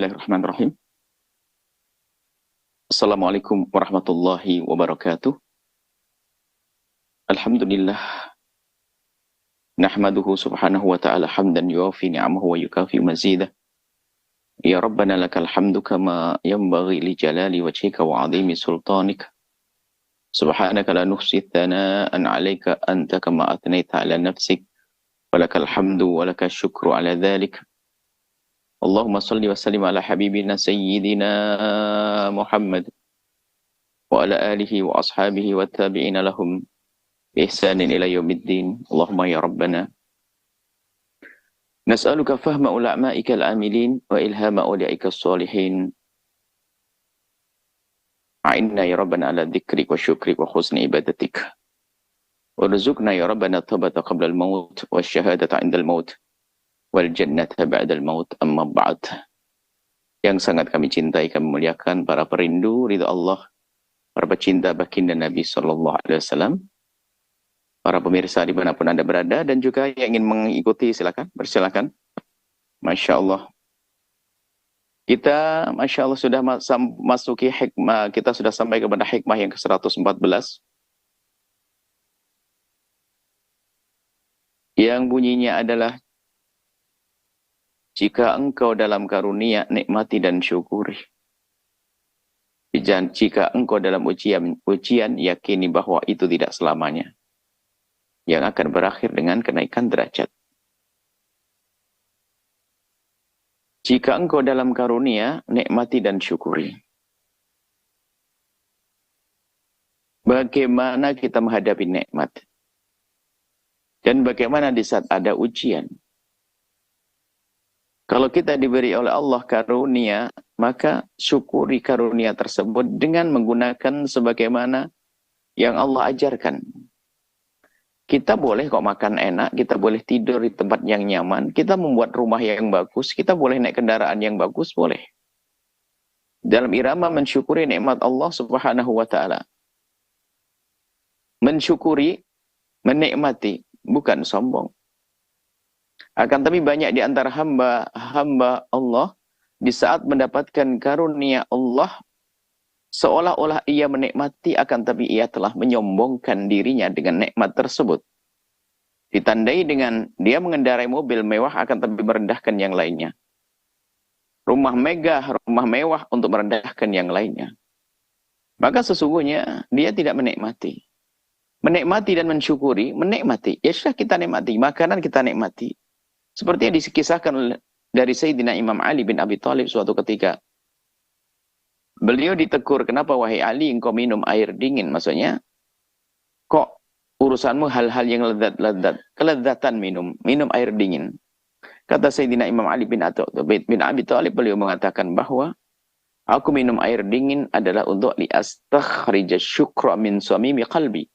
Bismillahirrahmanirrahim. Assalamualaikum warahmatullahi wabarakatuh. Alhamdulillah. Nahmaduhu subhanahu wa ta'ala hamdan yuafi ni'amahu wa yukafi mazidah. Ya Rabbana lakal hamdu kama yanbaghi li jalali wajhika wa azimi sultanik. Subhanaka la nuhsi thana'an 'alaika anta kama athnayta 'ala nafsik. Walakal hamdu walakal syukru 'ala dhalik. Allahumma salli wa sallim ala habibina sayyidina Muhammad wa ala alihi wa ashabihi wa tabi'ina lahum bi ihsanin ila yaumiddin. Allahumma ya Rabbana nas'aluka fahma ulama'ika al-amilin wa ilhama awliyaika as-salihin. A'inna ya Rabbana ala dhikrik wa syukrik wa husni ibadatik. Warzuqna ya Rabbana tawbata qabla al-maut wa syahadata 'inda al-maut wal jannata ba'dal maut, amma ba'd. Yang sangat kami cintai, kami muliakan para perindu ridha Allah, para pecinta baginda Nabi sallallahu alaihi wasallam, para pemirsa dimanapun Anda berada, dan juga yang ingin mengikuti silakan, bersilakan. Masya Allah. Kita Masya Allah sudah masuki hikmah, kita sudah sampai kepada hikmah yang ke-114 yang bunyinya adalah: jika engkau dalam karunia, nikmati dan syukuri. Jika engkau dalam ujian, yakini bahwa itu tidak selamanya, yang akan berakhir dengan kenaikan derajat. Jika engkau dalam karunia, nikmati dan syukuri. Bagaimana kita menghadapi nikmat? Dan bagaimana di saat ada ujian? Kalau kita diberi oleh Allah karunia, maka syukuri karunia tersebut dengan menggunakan sebagaimana yang Allah ajarkan. Kita boleh kok makan enak, kita boleh tidur di tempat yang nyaman, kita membuat rumah yang bagus, kita boleh naik kendaraan yang bagus, boleh. Dalam irama mensyukuri nikmat Allah subhanahu wa ta'ala. Mensyukuri, menikmati, bukan sombong. Akan tapi banyak di antara hamba Allah di saat mendapatkan karunia Allah, seolah-olah ia menikmati, akan tapi ia telah menyombongkan dirinya dengan nikmat tersebut. Ditandai dengan dia mengendarai mobil mewah, akan tapi merendahkan yang lainnya. Rumah megah, rumah mewah untuk merendahkan yang lainnya. Maka sesungguhnya dia tidak menikmati. Menikmati dan mensyukuri, menikmati. Ya sudah, kita nikmati. Makanan kita nikmati. Seperti yang dikisahkan dari Sayyidina Imam Ali bin Abi Thalib suatu ketika. Beliau ditegur, kenapa wahai Ali engkau minum air dingin? Maksudnya, kok urusanmu hal-hal yang lezat-lezat, kelezatan minum air dingin. Kata Sayyidina Imam Ali bin Abi Thalib, beliau mengatakan bahwa aku minum air dingin adalah untuk liastakhrija syukra min samimi qalbi.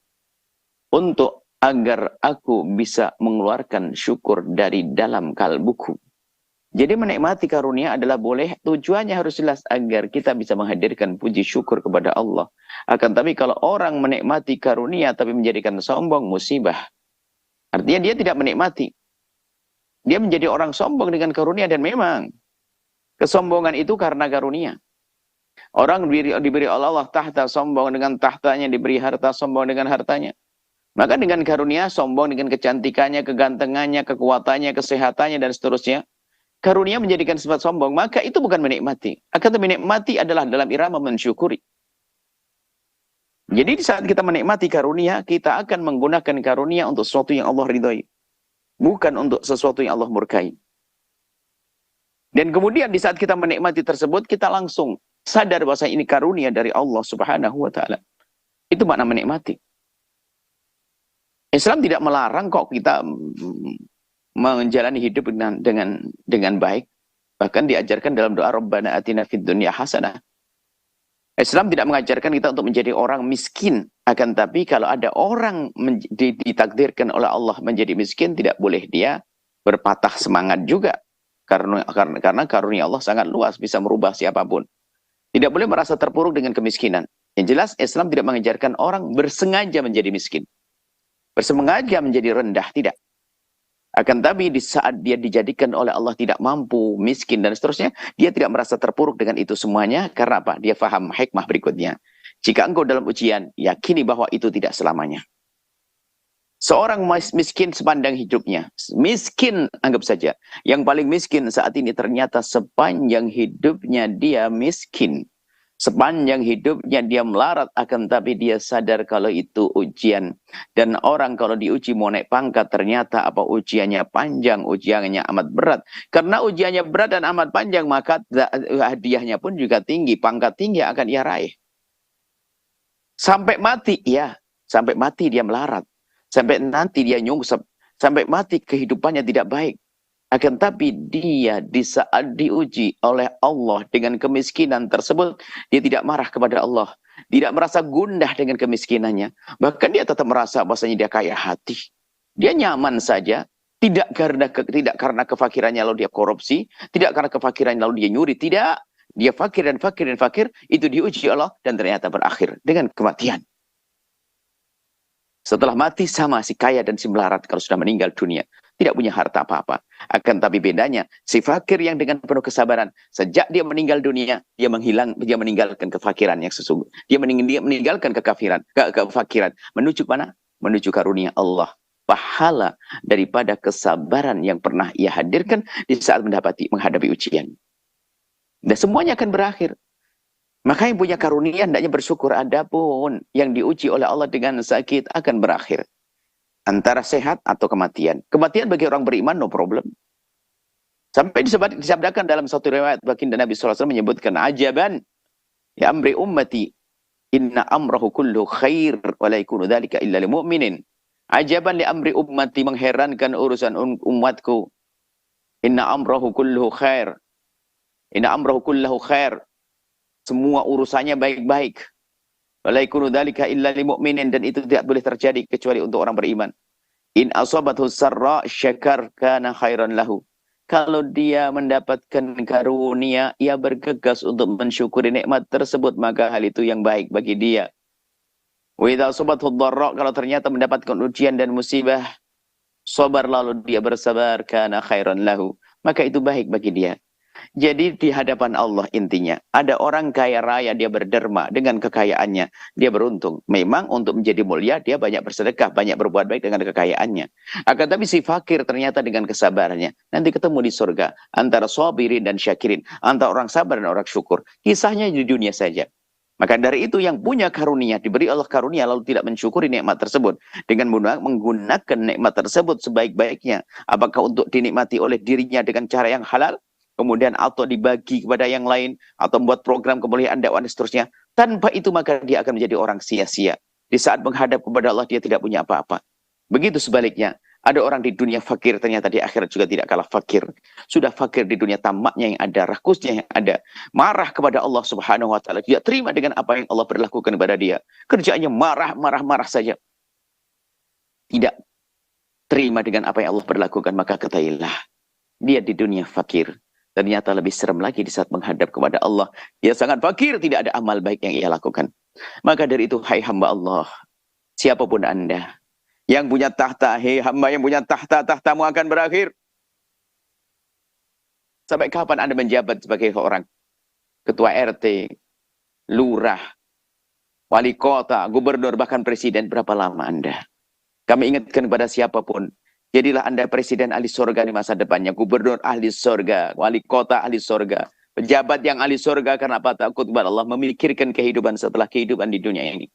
Untuk agar aku bisa mengeluarkan syukur dari dalam kalbuku. Jadi menikmati karunia adalah boleh, tujuannya harus jelas agar kita bisa menghadirkan puji syukur kepada Allah. Akan tapi kalau orang menikmati karunia tapi menjadikan sombong, musibah. Artinya dia tidak menikmati. Dia menjadi orang sombong dengan karunia, dan memang kesombongan itu karena karunia. Orang diberi oleh Allah tahta, sombong dengan tahtanya, diberi harta, sombong dengan hartanya. Maka dengan karunia, sombong dengan kecantikannya, kegantengannya, kekuatannya, kesehatannya, dan seterusnya. Karunia menjadikan sifat sombong, maka itu bukan menikmati. Akan tetapi menikmati adalah dalam irama mensyukuri. Jadi di saat kita menikmati karunia, kita akan menggunakan karunia untuk sesuatu yang Allah ridhai. Bukan untuk sesuatu yang Allah murkai. Dan kemudian di saat kita menikmati tersebut, kita langsung sadar bahwa ini karunia dari Allah subhanahu wa ta'ala. Itu makna menikmati. Islam tidak melarang kok kita menjalani hidup dengan baik. Bahkan diajarkan dalam doa Rabbana atina fid dunya hasanah. Islam tidak mengajarkan kita untuk menjadi orang miskin. Akan tapi kalau ada orang ditakdirkan oleh Allah menjadi miskin, tidak boleh dia berpatah semangat juga. Karena karunia Allah sangat luas, bisa merubah siapapun. Tidak boleh merasa terpuruk dengan kemiskinan. Yang jelas Islam tidak mengajarkan orang bersengaja menjadi miskin. Bersengaja menjadi rendah, tidak. Akan tapi di saat dia dijadikan oleh Allah tidak mampu, miskin, dan seterusnya, dia tidak merasa terpuruk dengan itu semuanya. Karena apa? Dia faham hikmah berikutnya. Jika engkau dalam ujian, yakini bahwa itu tidak selamanya. Seorang miskin sepanjang hidupnya. Miskin, anggap saja. Yang paling miskin saat ini ternyata sepanjang hidupnya dia miskin. Sepanjang hidupnya dia melarat, akan tapi dia sadar kalau itu ujian. Dan orang kalau diuji mau naik pangkat, ternyata apa ujiannya panjang, ujiannya amat berat. Karena ujiannya berat dan amat panjang, maka hadiahnya pun juga tinggi. Pangkat tinggi akan ia raih. Sampai mati, ya. Sampai mati dia melarat. Sampai nanti dia nyungsep. Sampai mati kehidupannya tidak baik. Akan tapi dia di saat diuji oleh Allah dengan kemiskinan tersebut, dia tidak marah kepada Allah. Tidak merasa gundah dengan kemiskinannya. Bahkan dia tetap merasa bahwasanya dia kaya hati. Dia nyaman saja. Tidak karena kefakirannya lalu dia korupsi. Tidak karena kefakirannya lalu dia nyuri. Tidak. Dia fakir dan fakir dan fakir. Itu diuji Allah dan ternyata berakhir dengan kematian. Setelah mati sama si kaya dan si melarat kalau sudah meninggal dunia. Tidak punya harta apa-apa. Akan tapi bedanya, si fakir yang dengan penuh kesabaran, sejak dia meninggal dunia, dia meninggalkan kefakiran yang sesungguhnya. Dia meninggalkan kefakiran. Menuju mana? Menuju karunia Allah. Pahala daripada kesabaran yang pernah ia hadirkan di saat menghadapi ujian. Dan semuanya akan berakhir. Maka yang punya karunia hendaknya bersyukur. Adapun yang diuji oleh Allah dengan sakit akan berakhir. Antara sehat atau kematian. Kematian bagi orang beriman, no problem. Sampai disabdakan dalam satu riwayat, baginda Nabi SAW menyebutkan, ajaban, ya amri ummati, inna amrahu kullu khair, wa la yakunu dhalika illa li mu'minin. Ajaban li amri ummati, mengherankan urusan umatku. Inna amrahu kullu khair. Inna amrahu kullahu khair. Semua urusannya baik-baik. Wala yakunu dzalika illa lil mu'minin, dan itu tidak boleh terjadi kecuali untuk orang beriman. In asabathu sarra syakar kana khairan lahu. Kalau dia mendapatkan karunia, ia bergegas untuk mensyukuri nikmat tersebut, maka hal itu yang baik bagi dia. Wa idza asabathu dharra, kalau ternyata mendapatkan ujian dan musibah, sabar lalu dia bersabar, kana khairan lahu, maka itu baik bagi dia. Jadi di hadapan Allah intinya, ada orang kaya raya, dia berderma dengan kekayaannya, dia beruntung. Memang untuk menjadi mulia, dia banyak bersedekah, banyak berbuat baik dengan kekayaannya. Akan tapi si fakir ternyata dengan kesabarannya, nanti ketemu di surga, antara sabirin dan syakirin, antara orang sabar dan orang syukur. Kisahnya di dunia saja. Maka dari itu yang punya karunia, diberi Allah karunia lalu tidak mensyukuri nikmat tersebut, dengan menggunakan nikmat tersebut sebaik-baiknya, apakah untuk dinikmati oleh dirinya dengan cara yang halal, kemudian atau dibagi kepada yang lain, atau membuat program kemuliaan dakwah dan seterusnya. Tanpa itu maka dia akan menjadi orang sia-sia. Di saat menghadap kepada Allah dia tidak punya apa-apa. Begitu sebaliknya, ada orang di dunia fakir, ternyata di akhirat juga tidak kalah fakir. Sudah fakir di dunia, tamaknya yang ada, rakusnya yang ada. Marah kepada Allah Subhanahu wa Ta'ala. Tidak terima dengan apa yang Allah berlakukan kepada dia. Kerjaannya marah saja. Tidak terima dengan apa yang Allah berlakukan, maka ketahuilah, dia di dunia fakir. Ternyata lebih serem lagi di saat menghadap kepada Allah. Dia sangat fakir, tidak ada amal baik yang ia lakukan. Maka dari itu, hai hamba Allah, siapapun Anda yang punya tahta, hei hamba yang punya tahta, tahtamu akan berakhir. Sampai kapan Anda menjabat sebagai orang ketua RT, lurah, wali kota, gubernur, bahkan presiden? Berapa lama Anda? Kami ingatkan kepada siapapun, jadilah Anda presiden ahli surga di masa depannya, gubernur ahli surga, wali kota ahli surga, pejabat yang ahli surga. Karena apa? Takut kepada Allah, memikirkan kehidupan setelah kehidupan di dunia ini.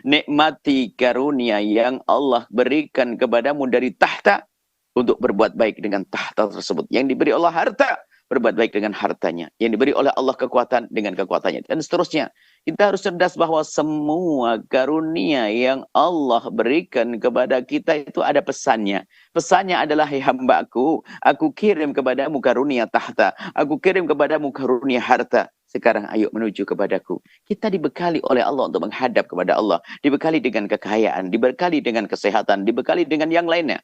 Nikmati karunia yang Allah berikan kepadamu dari tahta, untuk berbuat baik dengan tahta tersebut. Yang diberi Allah harta, berbuat baik dengan hartanya. Yang diberi oleh Allah kekuatan, dengan kekuatannya. Dan seterusnya. Kita harus cerdas bahwa semua karunia yang Allah berikan kepada kita itu ada pesannya. Pesannya adalah, hai hambaku, aku kirim kepadamu karunia tahta. Aku kirim kepadamu karunia harta. Sekarang ayo menuju kepadaku. Kita dibekali oleh Allah untuk menghadap kepada Allah. Dibekali dengan kekayaan, dibekali dengan kesehatan, dibekali dengan yang lainnya.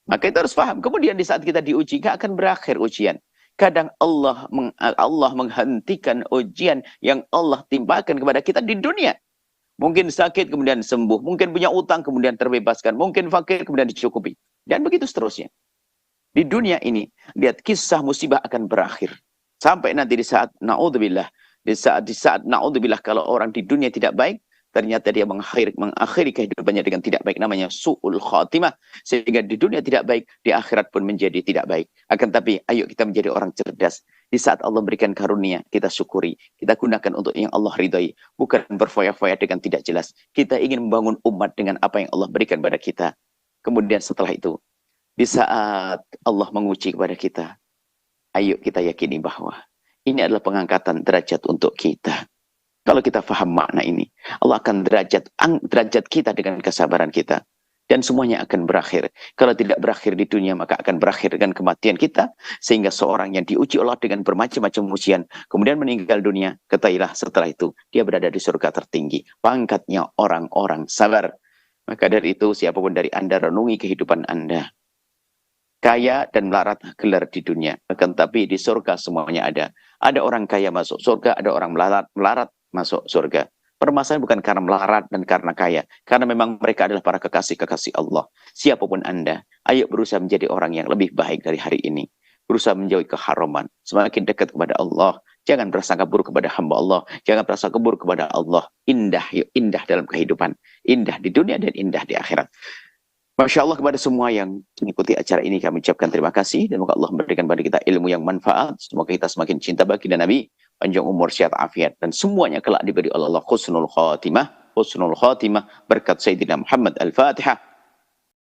Maka kita harus paham. Kemudian di saat kita diuji, gak akan berakhir ujian. Kadang Allah menghentikan ujian yang Allah timpakan kepada kita di dunia. Mungkin sakit, kemudian sembuh. Mungkin punya utang, kemudian terbebaskan. Mungkin fakir, kemudian dicukupi. Dan begitu seterusnya. Di dunia ini, lihat kisah musibah akan berakhir. Sampai nanti di saat naudzubillah, di saat naudzubillah kalau orang di dunia tidak baik, ternyata dia mengakhiri kehidupannya dengan tidak baik, namanya su'ul khatimah, sehingga di dunia tidak baik, di akhirat pun menjadi tidak baik. Akan tapi ayo kita menjadi orang cerdas. Di saat Allah berikan karunia, kita syukuri, kita gunakan untuk yang Allah ridhai, bukan berfoya-foya dengan tidak jelas. Kita ingin membangun umat dengan apa yang Allah berikan pada kita. Kemudian setelah itu, di saat Allah menguji kepada kita, ayo kita yakini bahwa ini adalah pengangkatan derajat untuk kita. Kalau kita faham makna ini, Allah akan derajat kita dengan kesabaran kita. Dan semuanya akan berakhir. Kalau tidak berakhir di dunia, maka akan berakhir dengan kematian kita. Sehingga seorang yang diuji Allah dengan bermacam-macam ujian, kemudian meninggal dunia, ketahuilah setelah itu, dia berada di surga tertinggi. Pangkatnya orang-orang sabar. Maka dari itu, siapapun dari Anda, renungi kehidupan Anda. Kaya dan melarat gelar di dunia. Akan tapi di surga semuanya ada. Ada orang kaya masuk surga, ada orang melarat masuk surga. Permasalahan bukan karena melarat dan karena kaya. Karena memang mereka adalah para kekasih-kekasih Allah. Siapapun Anda, ayo berusaha menjadi orang yang lebih baik dari hari ini. Berusaha menjauhi keharaman. Semakin dekat kepada Allah. Jangan berasangka buruk kepada hamba Allah. Jangan berasangka buruk kepada Allah. Indah, yuk, indah dalam kehidupan. Indah di dunia dan indah di akhirat. Masya Allah kepada semua yang mengikuti acara ini kami ucapkan terima kasih. Dan semoga Allah memberikan kepada kita ilmu yang manfaat. Semoga kita semakin cinta baginda Nabi. Panjang umur, sehat, afiat. Dan semuanya kelak diberi oleh Allah husnul khatimah. Husnul khatimah berkat Sayyidina Muhammad. Al-Fatihah.